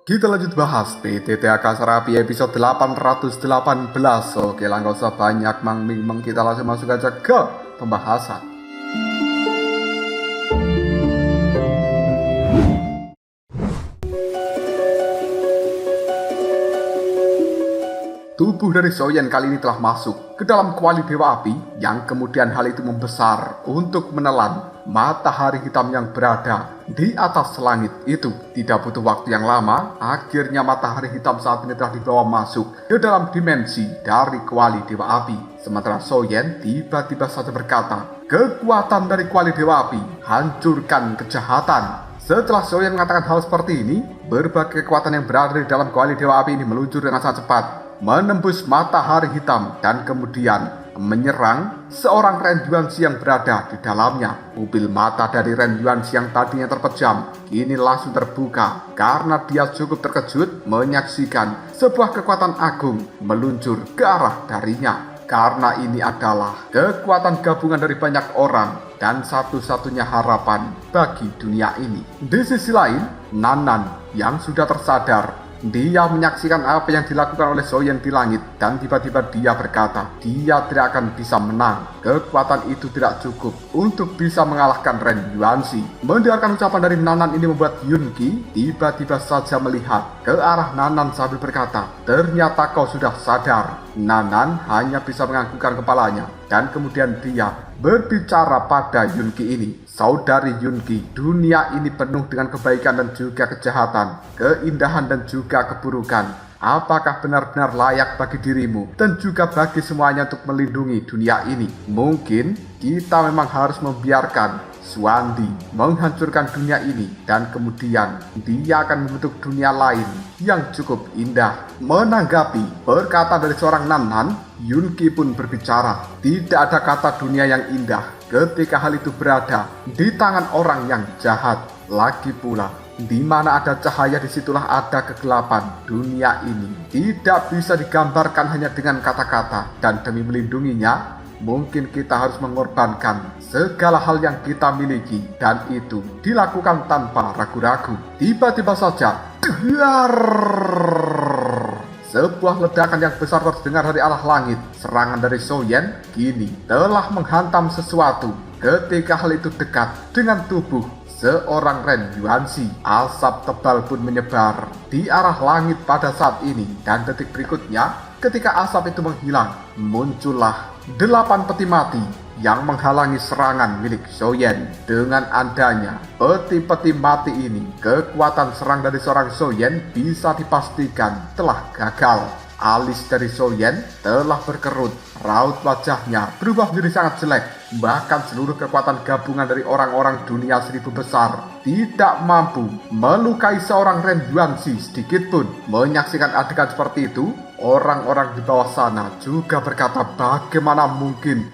Kita lanjut bahas PTTK Serapi episode 818. Oke lah, gak usah banyak mang-ming, kita langsung masuk aja ke pembahasan. Tubuh dari Soyen kali ini telah masuk ke dalam kuali Dewa Api, yang kemudian hal itu membesar untuk menelan matahari hitam yang berada di atas langit itu. Tidak butuh waktu yang lama, akhirnya matahari hitam saat ini telah dibawa masuk ke dalam dimensi dari kuali Dewa Api. Sementara Soyen tiba-tiba saja berkata, "Kekuatan dari kuali Dewa Api, hancurkan kejahatan." Setelah Soyen mengatakan hal seperti ini, berbagai kekuatan yang berada di dalam kuali Dewa Api ini meluncur dengan sangat cepat, menembus matahari hitam dan kemudian menyerang seorang Ren Yuanxi yang berada di dalamnya. Pupil mata dari Ren Yuanxi yang tadinya terpejam kini langsung terbuka karena dia cukup terkejut menyaksikan sebuah kekuatan agung meluncur ke arah darinya. Karena ini adalah kekuatan gabungan dari banyak orang dan satu-satunya harapan bagi dunia ini. Di sisi lain, Nanan yang sudah tersadar, dia menyaksikan apa yang dilakukan oleh Soyen di langit dan tiba-tiba dia berkata, dia tidak akan bisa menang. Kekuatan itu tidak cukup untuk bisa mengalahkan Ren Yuanxi. Mendengarkan ucapan dari Nanan ini membuat Yunki tiba-tiba saja melihat ke arah Nanan sambil berkata, ternyata kau sudah sadar. Nanan hanya bisa menganggukkan kepalanya dan kemudian dia berbicara pada Yunki ini. Saudari Yunki, dunia ini penuh dengan kebaikan dan juga kejahatan, keindahan dan juga keburukan. Apakah benar-benar layak bagi dirimu dan juga bagi semuanya untuk melindungi dunia ini? Mungkin kita memang harus membiarkan Suandi menghancurkan dunia ini dan kemudian dia akan membentuk dunia lain yang cukup indah. Menanggapi perkataan dari seorang Nanan, Yunki pun berbicara, tidak ada kata dunia yang indah ketika hal itu berada di tangan orang yang jahat. Lagi pula, di mana ada cahaya disitulah ada kegelapan. Dunia ini tidak bisa digambarkan hanya dengan kata-kata, dan demi melindunginya mungkin kita harus mengorbankan segala hal yang kita miliki, dan itu dilakukan tanpa ragu-ragu. Tiba-tiba saja, sebuah ledakan yang besar terdengar dari arah langit. Serangan dari Soyen kini telah menghantam sesuatu. Ketika hal itu dekat dengan tubuh seorang Ren Yuanxi, asap tebal pun menyebar di arah langit pada saat ini. Dan detik berikutnya, ketika asap itu menghilang, muncullah 8 peti mati yang menghalangi serangan milik Soyen. Dengan adanya peti-peti mati ini, kekuatan serang dari seorang Soyen bisa dipastikan telah gagal. Alis dari Soyen telah berkerut, raut wajahnya berubah menjadi sangat jelek. Bahkan seluruh kekuatan gabungan dari orang-orang dunia 1000 besar tidak mampu melukai seorang Ren Yuanxi sedikit pun. Menyaksikan adegan seperti itu, orang-orang di bawah sana juga berkata, bagaimana mungkin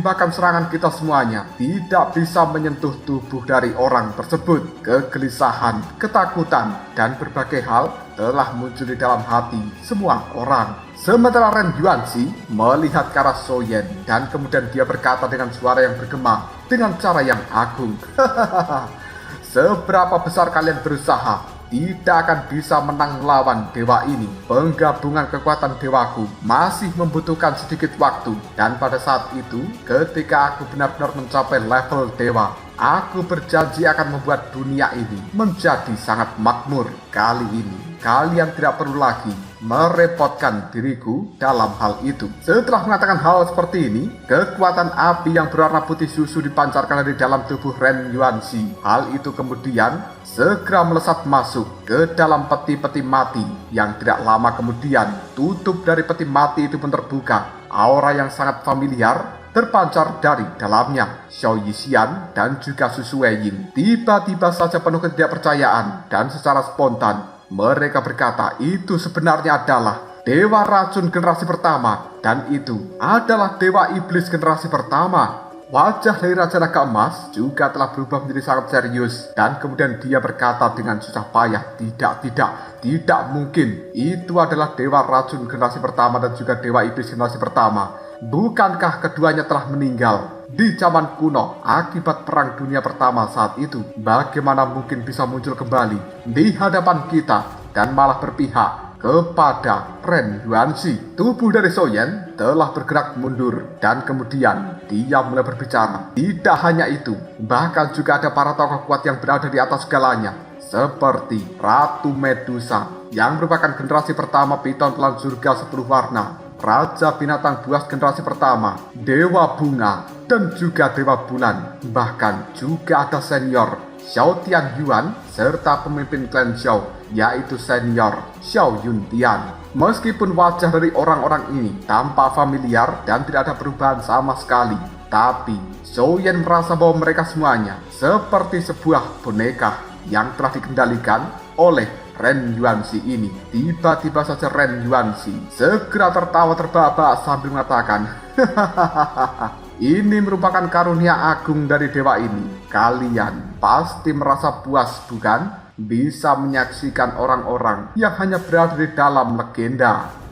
bahkan serangan kita semuanya tidak bisa menyentuh tubuh dari orang tersebut. Kegelisahan, ketakutan, dan berbagai hal telah muncul di dalam hati semua orang. Sementara Ren Yuanxi melihat ke arah Soyen dan kemudian dia berkata dengan suara yang bergema, dengan cara yang agung, seberapa besar kalian berusaha, tidak akan bisa menang melawan dewa ini. Penggabungan kekuatan dewaku masih membutuhkan sedikit waktu. Dan pada saat itu, ketika aku benar-benar mencapai level dewa, aku berjanji akan membuat dunia ini menjadi sangat makmur. Kali ini, kalian tidak perlu lagi merepotkan diriku dalam hal itu. Setelah mengatakan hal seperti ini, kekuatan api yang berwarna putih susu dipancarkan dari dalam tubuh Ren Yuanxi. Hal itu kemudian segera melesat masuk ke dalam peti-peti mati, yang tidak lama kemudian tutup dari peti mati itu pun terbuka. Aura yang sangat familiar terpancar dari dalamnya. Xiao Yixian dan juga Su Sueying tiba-tiba saja penuh ketidakpercayaan, dan secara spontan mereka berkata itu sebenarnya adalah dewa racun generasi pertama, dan itu adalah dewa iblis generasi pertama. Wajah dari Raja Naga Emas juga telah berubah menjadi sangat serius, dan kemudian dia berkata dengan susah payah, tidak mungkin. Itu adalah dewa racun generasi pertama dan juga dewa iblis generasi pertama. Bukankah keduanya telah meninggal? di zaman kuno akibat Perang Dunia Pertama saat itu, bagaimana mungkin bisa muncul kembali di hadapan kita dan malah berpihak kepada Ren Yuanxi. Tubuh dari Zhou Yan telah bergerak mundur dan kemudian dia mulai berbicara. Tidak hanya itu, bahkan juga ada para tokoh kuat yang berada di atas segalanya, seperti Ratu Medusa yang merupakan generasi pertama piton pelan surga 10 warna, Raja Binatang Buas generasi pertama, Dewa Bunga, dan juga Dewa Bulan. Bahkan juga ada senior Xiao Tian Yuan serta pemimpin klan Xiao, yaitu senior Xiao Yuntian. Meskipun wajah dari orang-orang ini tampak familiar dan tidak ada perubahan sama sekali, tapi Zhou Yan merasa bahwa mereka semuanya seperti sebuah boneka yang telah dikendalikan oleh Ren Yuanxi ini. Tiba-tiba saja Ren Yuanxi segera tertawa terbahak-bahak sambil mengatakan, ini merupakan karunia agung dari dewa ini. Kalian pasti merasa puas, bukan? Bisa menyaksikan orang-orang yang hanya berada di dalam legenda.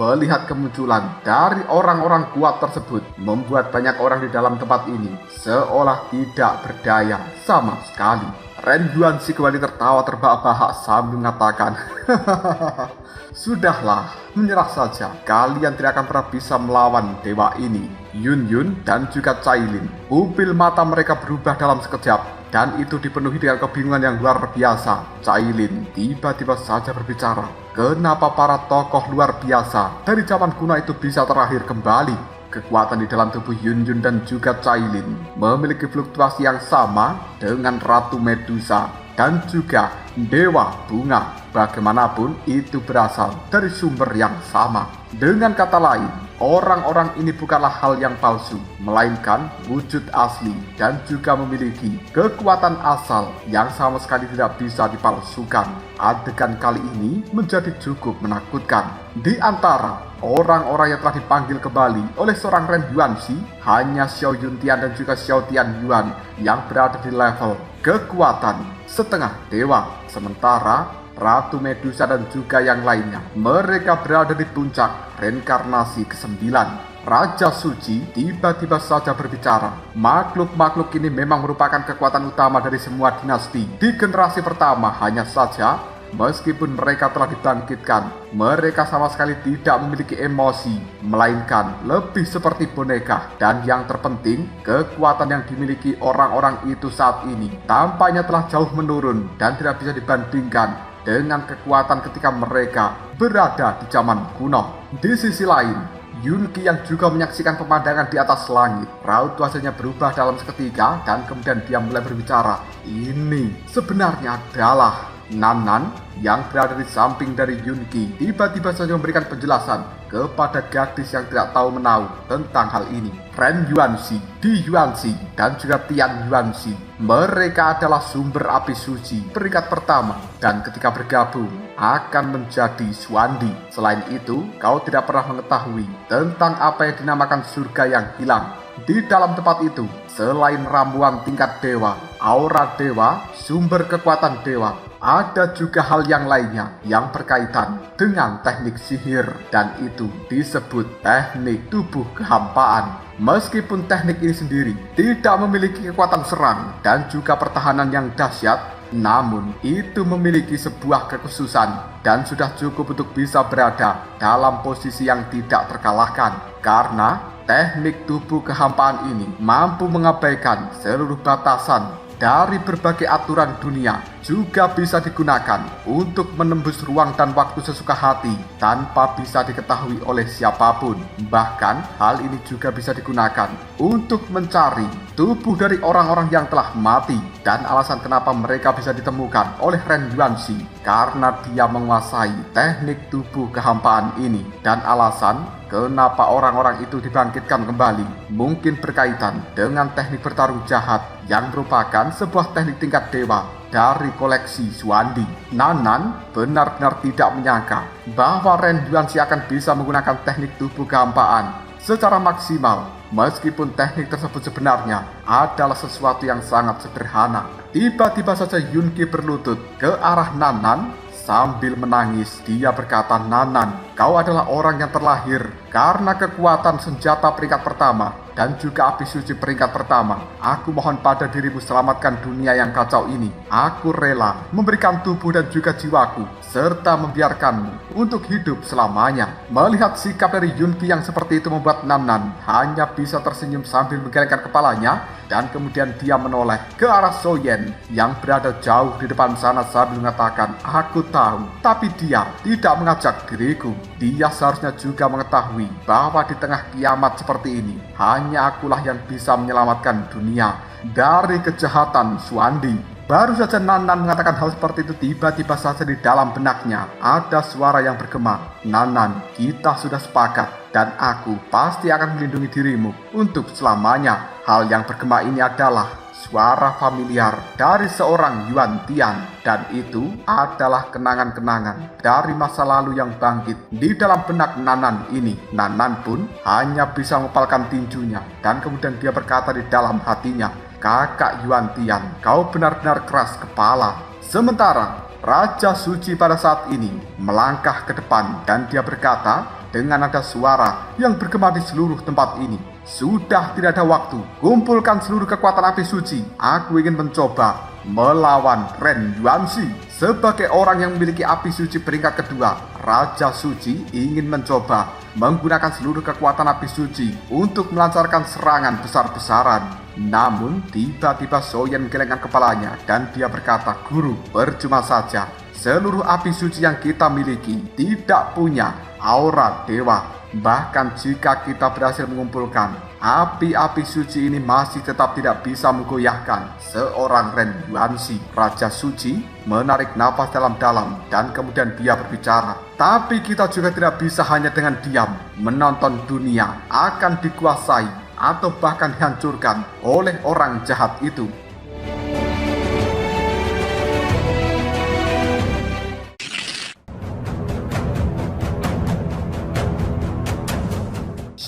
Melihat kemunculan dari orang-orang kuat tersebut membuat banyak orang di dalam tempat ini seolah tidak berdaya sama sekali. Ren Yuanxi kembali tertawa terbahak-bahak sambil mengatakan, sudahlah, menyerah saja. Kalian tidak akan pernah bisa melawan dewa ini. Yun Yun dan juga Cailin, pupil mata mereka berubah dalam sekejap dan itu dipenuhi dengan kebingungan yang luar biasa. Cailin tiba-tiba saja berbicara, kenapa para tokoh luar biasa dari zaman kuno itu bisa terlahir kembali? Kekuatan di dalam tubuh Yun Yun dan juga Cailin memiliki fluktuasi yang sama dengan Ratu Medusa dan juga Dewa Bunga. Bagaimanapun itu berasal dari sumber yang sama. Dengan kata lain, orang-orang ini bukanlah hal yang palsu, melainkan wujud asli dan juga memiliki kekuatan asal yang sama sekali tidak bisa dipalsukan. Adegan kali ini menjadi cukup menakutkan. Di antara orang-orang yang telah dipanggil kembali oleh seorang Ren Yuanxi, hanya Xiao Yuntian dan juga Xiao Tian Yuan yang berada di level kekuatan setengah dewa. Sementara Ratu Medusa dan juga yang lainnya, mereka berada di puncak reinkarnasi ke-9. Raja Suci tiba-tiba saja berbicara. Makhluk-makhluk ini memang merupakan kekuatan utama dari semua dinasti. Di generasi pertama hanya saja, meskipun mereka telah dibangkitkan, mereka sama sekali tidak memiliki emosi, melainkan lebih seperti boneka. Dan yang terpenting, kekuatan yang dimiliki orang-orang itu saat ini tampaknya telah jauh menurun dan tidak bisa dibandingkan dengan kekuatan ketika mereka berada di zaman kuno. Di sisi lain, Yun Qi yang juga menyaksikan pemandangan di atas langit, raut wajahnya berubah dalam seketika dan kemudian dia mulai berbicara. Ini sebenarnya adalah Nan yang berada di samping dari Yun Qi. Tiba-tiba saja memberikan penjelasan kepada gadis yang tidak tahu menahu tentang hal ini. Ren Yuanxi, Di Yuanxi, dan juga Tian Yuanxi, mereka adalah sumber api suci peringkat pertama dan ketika bergabung akan menjadi Xuandi. Selain itu, kau tidak pernah mengetahui tentang apa yang dinamakan surga yang hilang. Di dalam tempat itu, selain ramuan tingkat dewa, aura dewa, sumber kekuatan dewa, ada juga hal yang lainnya yang berkaitan dengan teknik sihir, dan itu disebut teknik tubuh kehampaan. Meskipun teknik ini sendiri tidak memiliki kekuatan serang dan juga pertahanan yang dahsyat, namun itu memiliki sebuah kekhususan dan sudah cukup untuk bisa berada dalam posisi yang tidak terkalahkan. Karena teknik tubuh kehampaan ini mampu mengabaikan seluruh batasan dari berbagai aturan dunia, juga bisa digunakan untuk menembus ruang dan waktu sesuka hati tanpa bisa diketahui oleh siapapun. Bahkan hal ini juga bisa digunakan untuk mencari tubuh dari orang-orang yang telah mati. Dan alasan kenapa mereka bisa ditemukan oleh Ren Yuanxi karena dia menguasai teknik tubuh kehampaan ini. Dan alasan kenapa orang-orang itu dibangkitkan kembali mungkin berkaitan dengan teknik bertarung jahat yang merupakan sebuah teknik tingkat dewa dari koleksi Xuandi. Nan benar-benar tidak menyangka bahwa Ren Yuanxi akan bisa menggunakan teknik tubuh kehampaan secara maksimal. Meskipun teknik tersebut sebenarnya adalah sesuatu yang sangat sederhana. Tiba-tiba saja Yunki berlutut ke arah Nanan sambil menangis. Dia berkata, "Nanan, kau adalah orang yang terlahir karena kekuatan senjata peringkat pertama dan juga api suci peringkat pertama. Aku mohon pada dirimu, selamatkan dunia yang kacau ini. Aku rela memberikan tubuh dan juga jiwaku serta membiarkanmu untuk hidup selamanya." Melihat sikap dari Yunki yang seperti itu membuat Nanan hanya bisa tersenyum sambil menggelengkan kepalanya, dan kemudian dia menoleh ke arah Soyen yang berada jauh di depan sana sambil mengatakan, "Aku tahu, tapi dia tidak mengajak diriku. Dia seharusnya juga mengetahui bahwa di tengah kiamat seperti ini, hanya akulah yang bisa menyelamatkan dunia dari kejahatan Suandi." Baru saja Nanan mengatakan hal seperti itu, tiba-tiba saja di dalam benaknya ada suara yang bergema, "Nanan, kita sudah sepakat dan aku pasti akan melindungi dirimu untuk selamanya." Hal yang bergema ini adalah suara familiar dari seorang Yuan Tian, dan itu adalah kenangan-kenangan dari masa lalu yang bangkit di dalam benak Nanan ini. Nanan pun hanya bisa mengepalkan tinjunya dan kemudian dia berkata di dalam hatinya, "Kakak Yuan Tian, kau benar-benar keras kepala." Sementara Raja Suci pada saat ini melangkah ke depan dan dia berkata dengan nada suara yang bergema di seluruh tempat ini, "Sudah tidak ada waktu. Kumpulkan seluruh kekuatan api suci. Aku ingin mencoba melawan Ren Yuanxi." Sebagai orang yang memiliki api suci peringkat kedua, Raja Suci ingin mencoba menggunakan seluruh kekuatan api suci untuk melancarkan serangan besar-besaran. Namun tiba-tiba Soyen menggelengkan kepalanya dan dia berkata, "Guru, percuma saja. Seluruh api suci yang kita miliki tidak punya aura dewa. Bahkan jika kita berhasil mengumpulkan, api-api suci ini masih tetap tidak bisa menggoyahkan seorang Ren Yuanxi." Raja Suci menarik napas dalam-dalam dan kemudian dia berbicara, "Tapi kita juga tidak bisa hanya dengan diam menonton dunia akan dikuasai atau bahkan dihancurkan oleh orang jahat itu."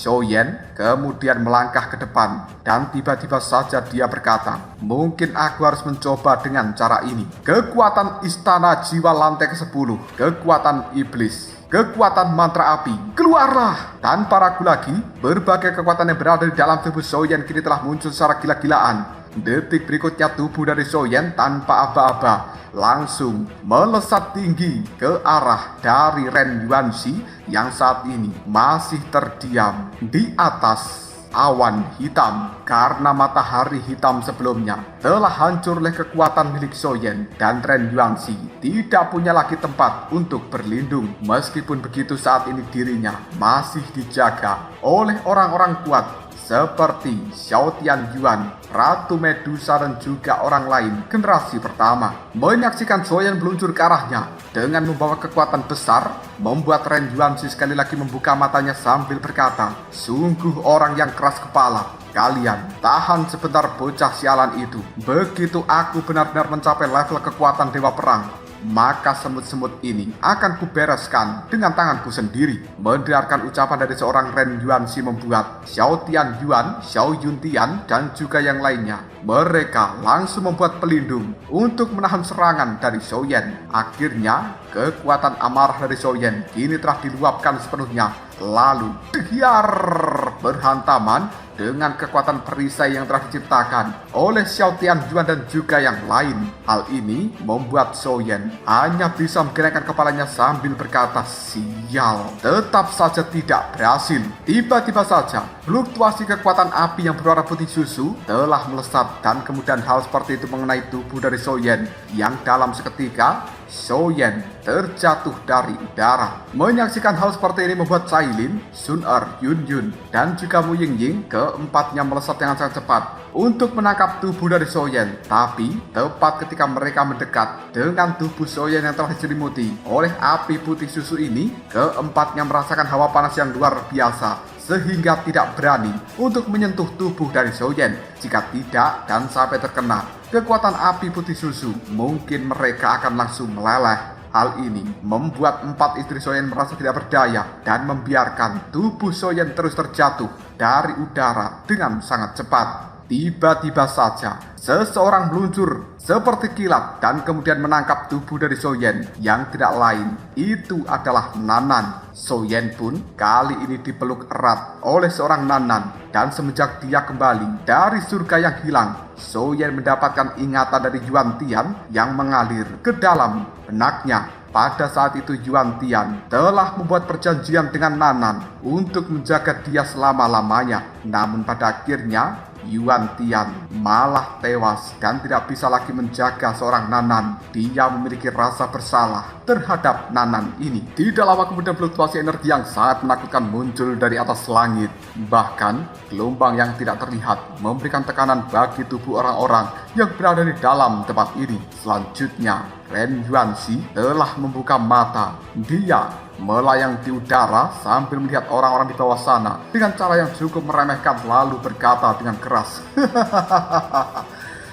Soyen kemudian melangkah ke depan dan tiba-tiba saja dia berkata, "Mungkin aku harus mencoba dengan cara ini. Kekuatan istana jiwa lantai ke-10, kekuatan iblis, kekuatan mantra api, keluarlah!" Tanpa ragu lagi, berbagai kekuatan yang berada di dalam tubuh Soyen kini telah muncul secara gila-gilaan. Detik berikutnya tubuh dari Soyen tanpa aba-aba langsung melesat tinggi ke arah dari Ren Yuanxi yang saat ini masih terdiam di atas awan hitam karena matahari hitam sebelumnya telah hancur oleh kekuatan milik Soyen, dan Ren Yuanxi tidak punya lagi tempat untuk berlindung. Meskipun begitu, saat ini dirinya masih dijaga oleh orang-orang kuat seperti Xiao Tianyuan, Ratu Medusa, dan juga orang lain generasi pertama. Menyaksikan Soyen meluncur ke arahnya dengan membawa kekuatan besar, membuat Ren Yuanxi sekali lagi membuka matanya sambil berkata, "Sungguh orang yang keras kepala. Kalian tahan sebentar bocah sialan itu. Begitu aku benar-benar mencapai level kekuatan Dewa Perang, maka semut-semut ini akan kubereskan dengan tanganku sendiri." Mendengarkan ucapan dari seorang Ren Yuanxi membuat Xiao Tianyuan, Xiao Yuntian, dan juga yang lainnya, mereka langsung membuat pelindung untuk menahan serangan dari Soyen. Akhirnya kekuatan amarah dari Soyen kini telah diluapkan sepenuhnya, lalu dehiar berhantaman dengan kekuatan perisai yang telah diciptakan oleh Xiao Tianyuan dan juga yang lain. Hal ini membuat Soyen hanya bisa menggelengkan kepalanya sambil berkata, "Sial." Tetap saja tidak berhasil. Tiba-tiba saja fluktuasi kekuatan api yang berwarna putih susu telah melesat, dan kemudian hal seperti itu mengenai tubuh dari Soyen yang dalam seketika Soyen terjatuh dari udara. Menyaksikan hal seperti ini membuat Cailin, Sun Er, Yun Yun, dan juga Mu Yingying keempatnya melesat dengan sangat cepat untuk menangkap tubuh dari Soyen. Tapi tepat ketika mereka mendekat dengan tubuh Soyen yang telah diselimuti oleh api putih susu ini, keempatnya merasakan hawa panas yang luar biasa sehingga tidak berani untuk menyentuh tubuh dari Soyen. Jika tidak dan sampai terkena kekuatan api putih susu, mungkin mereka akan langsung meleleh. Hal ini membuat 4 istri Soyen merasa tidak berdaya dan membiarkan tubuh Soyen terus terjatuh dari udara dengan sangat cepat. Tiba-tiba saja, seseorang meluncur seperti kilat dan kemudian menangkap tubuh dari Soyen yang tidak lain. Itu adalah Nanan. Soyen pun kali ini dipeluk erat oleh seorang Nanan. Dan semenjak dia kembali dari surga yang hilang, Soyen mendapatkan ingatan dari Yuan Tian yang mengalir ke dalam benaknya. Pada saat itu Yuan Tian telah membuat perjanjian dengan Nanan untuk menjaga dia selama-lamanya. Namun pada akhirnya Yuan Tian malah tewas dan tidak bisa lagi menjaga seorang Nanan. Dia memiliki rasa bersalah terhadap Nanan ini. Tidak lama kemudian fluktuasi energi yang sangat menakutkan muncul dari atas langit. Bahkan gelombang yang tidak terlihat memberikan tekanan bagi tubuh orang-orang yang berada di dalam tempat ini. Selanjutnya Ren Yuanxi telah membuka mata. Dia melayang di udara sambil melihat orang-orang di bawah sana dengan cara yang cukup meremehkan, lalu berkata dengan keras,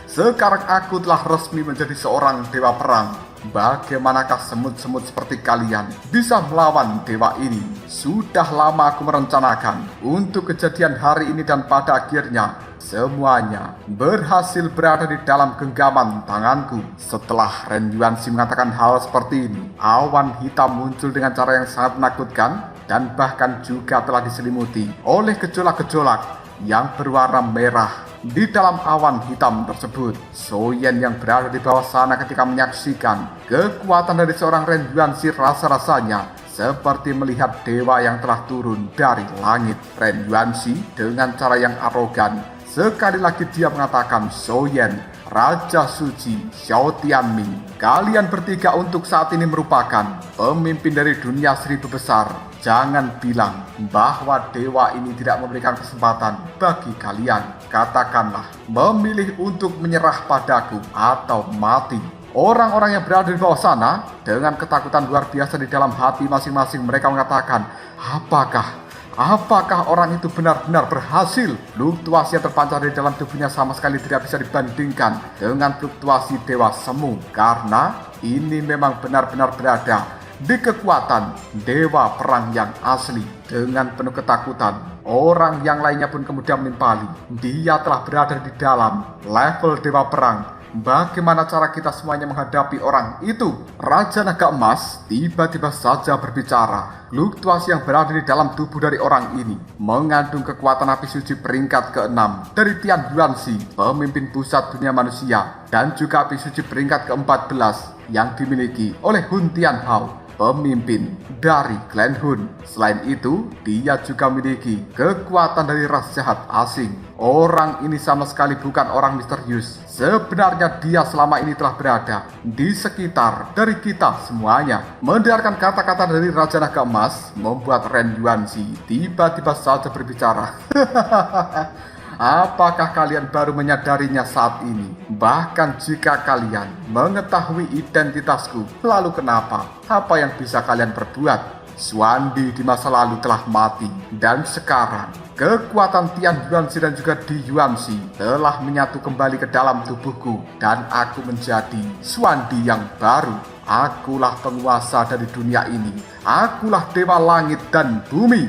"Sekarang aku telah resmi menjadi seorang dewa perang. Bagaimanakah semut-semut seperti kalian bisa melawan dewa ini? Sudah lama aku merencanakan untuk kejadian hari ini dan pada akhirnya semuanya berhasil berada di dalam genggaman tanganku." Setelah Ren Yuanxi mengatakan hal seperti ini, awan hitam muncul dengan cara yang sangat menakutkan dan bahkan juga telah diselimuti oleh gejolak-gejolak yang berwarna merah. Di dalam awan hitam tersebut, Soyen yang berada di bawah sana ketika menyaksikan kekuatan dari seorang Ren Yuanxi, rasa-rasanya seperti melihat dewa yang telah turun dari langit. Ren Yuanxi dengan cara yang arogan sekali lagi dia mengatakan, "Soyen, Raja Suci, Xiao Tianming, kalian bertiga untuk saat ini merupakan pemimpin dari dunia 1000 besar. Jangan bilang bahwa dewa ini tidak memberikan kesempatan bagi kalian. Katakanlah, memilih untuk menyerah padaku atau mati." Orang-orang yang berada di bawah sana dengan ketakutan luar biasa di dalam hati masing-masing mereka mengatakan, Apakah orang itu benar-benar berhasil? Fluktuasi yang terpancar di dalam tubuhnya sama sekali tidak bisa dibandingkan dengan fluktuasi Dewa Semu, karena ini memang benar-benar berada di kekuatan Dewa Perang yang asli. Dengan penuh ketakutan, orang yang lainnya pun kemudian menimpali. Dia telah berada di dalam level Dewa Perang. Bagaimana cara kita semuanya menghadapi orang itu? Raja Naga Emas tiba-tiba saja berbicara. Fluktuasi yang berada di dalam tubuh dari orang ini mengandung kekuatan api suci peringkat ke-6 dari Tian Yuanxi, pemimpin pusat dunia manusia, dan juga api suci peringkat ke-14 yang dimiliki oleh Hun Tianhao, pemimpin dari Clan Hun. Selain itu, dia juga memiliki kekuatan dari ras jahat asing. Orang ini sama sekali bukan orang misterius. Sebenarnya dia selama ini telah berada di sekitar dari kita semuanya. Mendengarkan kata-kata dari Raja Naga Emas membuat Ren Yuanxi tiba-tiba saja berbicara. Apakah kalian baru menyadarinya saat ini? Bahkan jika kalian mengetahui identitasku, lalu kenapa? Apa yang bisa kalian perbuat? Xuandi di masa lalu telah mati, dan sekarang kekuatan Tian Yuanxi dan juga Di Yuanxi telah menyatu kembali ke dalam tubuhku, dan aku menjadi Xuandi yang baru. Akulah penguasa dari dunia ini. Akulah dewa langit dan bumi.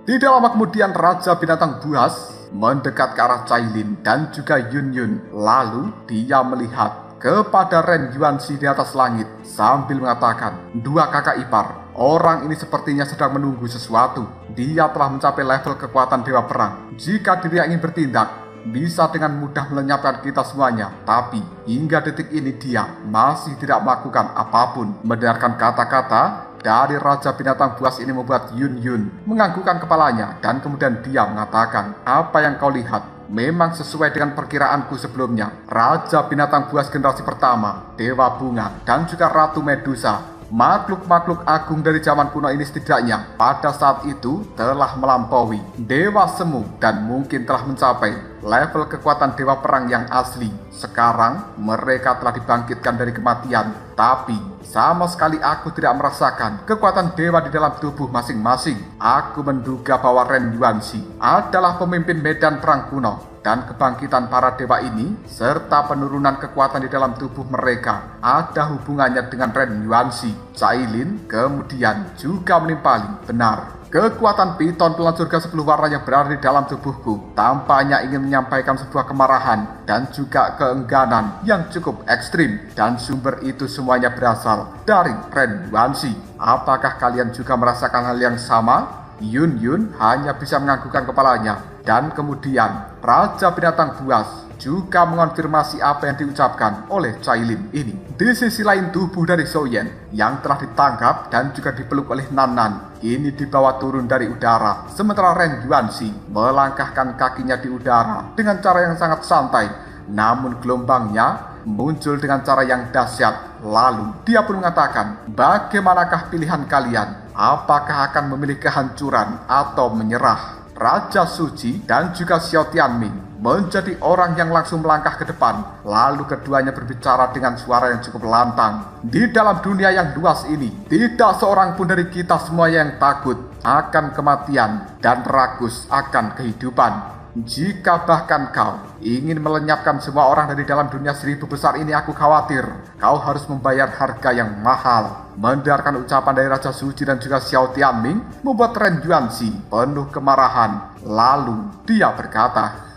Tidak lama kemudian Raja Binatang Buas mendekat ke arah Cailin dan juga Yun Yun. Lalu dia melihat kepada Ren Yuanxi di atas langit sambil mengatakan, "Dua kakak ipar, orang ini sepertinya sedang menunggu sesuatu. Dia telah mencapai level kekuatan Dewa Perang. Jika dia ingin bertindak, bisa dengan mudah melenyapkan kita semuanya. Tapi hingga detik ini dia masih tidak melakukan apapun." Mendengarkan kata-kata dari Raja Binatang Buas ini membuat Yun Yun menganggukkan kepalanya dan kemudian dia mengatakan, "Apa yang kau lihat memang sesuai dengan perkiraanku sebelumnya. Raja Binatang Buas generasi pertama, Dewa Bunga, dan juga Ratu Medusa, makhluk-makhluk agung dari zaman kuno ini setidaknya pada saat itu telah melampaui Dewa Semu dan mungkin telah mencapai level kekuatan dewa perang yang asli. Sekarang mereka telah dibangkitkan dari kematian, tapi sama sekali aku tidak merasakan kekuatan dewa di dalam tubuh masing-masing. Aku menduga bahwa Ren Yuanxi adalah pemimpin medan perang kuno, dan kebangkitan para dewa ini serta penurunan kekuatan di dalam tubuh mereka ada hubungannya dengan Ren Yuanxi. Cailin kemudian juga menimpali. Benar, kekuatan piton pelan surga 10 warna yang berada di dalam tubuhku tampaknya ingin menyampaikan sebuah kemarahan dan juga keengganan yang cukup ekstrim, dan sumber itu semuanya berasal dari Ren Yuanxi. Apakah kalian juga merasakan hal yang sama? Yun Yun hanya bisa menganggukkan kepalanya, dan kemudian Raja Binatang Buas juga mengonfirmasi apa yang diucapkan oleh Cailin ini. Di sisi lain, tubuh dari Xiaoyan yang telah ditangkap dan juga dipeluk oleh Nan Nan kini dibawa turun dari udara, sementara Ren Yuanxi melangkahkan kakinya di udara dengan cara yang sangat santai, namun gelombangnya muncul dengan cara yang dahsyat. Lalu dia pun mengatakan, bagaimanakah pilihan kalian? Apakah akan memilih kehancuran atau menyerah? Raja Suci dan juga Xiao Tianming menjadi orang yang langsung melangkah ke depan. Lalu keduanya berbicara dengan suara yang cukup lantang. Di dalam dunia yang luas ini, tidak seorang pun dari kita semua yang takut akan kematian dan ragus akan kehidupan. Jika bahkan kau ingin melenyapkan semua orang dari dalam dunia 1000 besar ini, aku khawatir kau harus membayar harga yang mahal. Mendengarkan ucapan dari Raja Suci dan juga Xiao Tianming membuat Ren Yuanxi penuh kemarahan. Lalu dia berkata,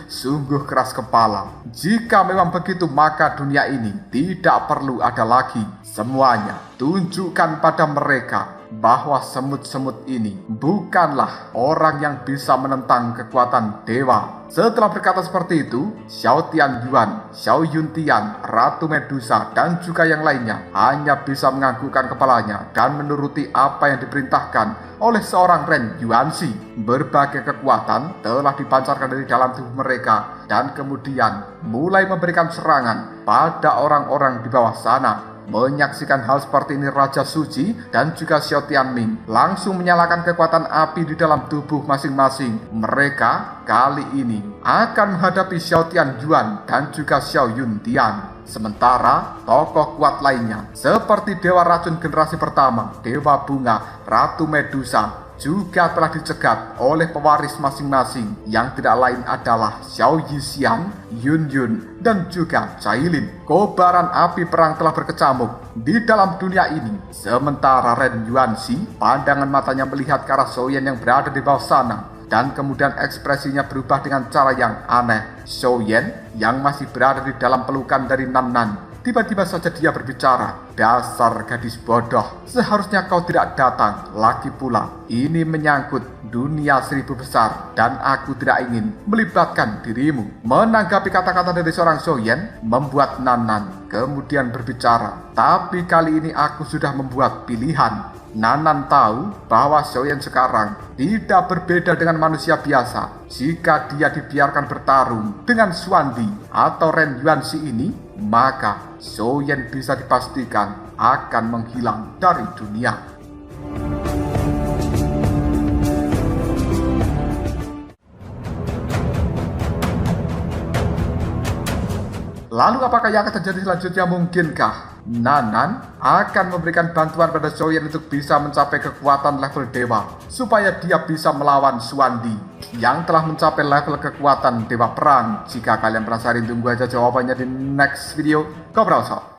sungguh keras kepala. Jika memang begitu, maka dunia ini tidak perlu ada lagi. Semuanya tunjukkan pada mereka bahwa semut-semut ini bukanlah orang yang bisa menentang kekuatan dewa. Setelah berkata seperti itu, Xiao Tianyuan, Xiao Yuntian, Ratu Medusa, dan juga yang lainnya hanya bisa menganggukkan kepalanya dan menuruti apa yang diperintahkan oleh seorang Ren Yuanxi. Berbagai kekuatan telah dipancarkan dari dalam tubuh mereka dan kemudian mulai memberikan serangan pada orang-orang di bawah sana. Menyaksikan hal seperti ini, Raja Suci dan juga Xiao Tianming langsung menyalakan kekuatan api di dalam tubuh masing-masing. Mereka kali ini akan menghadapi Xiao Tianyuan dan juga Xiao Yuntian. Sementara tokoh kuat lainnya seperti Dewa Racun generasi pertama, Dewa Bunga, Ratu Medusa juga telah dicegat oleh pewaris masing-masing yang tidak lain adalah Xiao Yixian, Yun Yun, dan juga Cailin. Kobaran api perang telah berkecamuk di dalam dunia ini. Sementara Ren Yuanxi, pandangan matanya melihat ke arah Xiaoyan yang berada di bawah sana, dan kemudian ekspresinya berubah dengan cara yang aneh. Xiaoyan yang masih berada di dalam pelukan dari Nan Nan, tiba-tiba saja dia berbicara, dasar gadis bodoh, seharusnya kau tidak datang. Lagi pula, ini menyangkut dunia 1000 besar dan aku tidak ingin melibatkan dirimu. Menanggapi kata-kata dari seorang Xiaoyan membuat Nan Nan kemudian berbicara, tapi kali ini aku sudah membuat pilihan. Nan Nan tahu bahwa Xiaoyan sekarang tidak berbeda dengan manusia biasa. Jika dia dibiarkan bertarung dengan Xuandi atau Ren Yuanxi ini, maka Xiaoyan bisa dipastikan akan menghilang dari dunia. Lalu apakah yang akan terjadi selanjutnya? Mungkinkah Nan Nan akan memberikan bantuan pada Xiaoyan untuk bisa mencapai kekuatan level dewa, supaya dia bisa melawan Xuandi yang telah mencapai level kekuatan dewa perang? Jika kalian penasaran, tunggu aja jawabannya di next video. Kau berasa?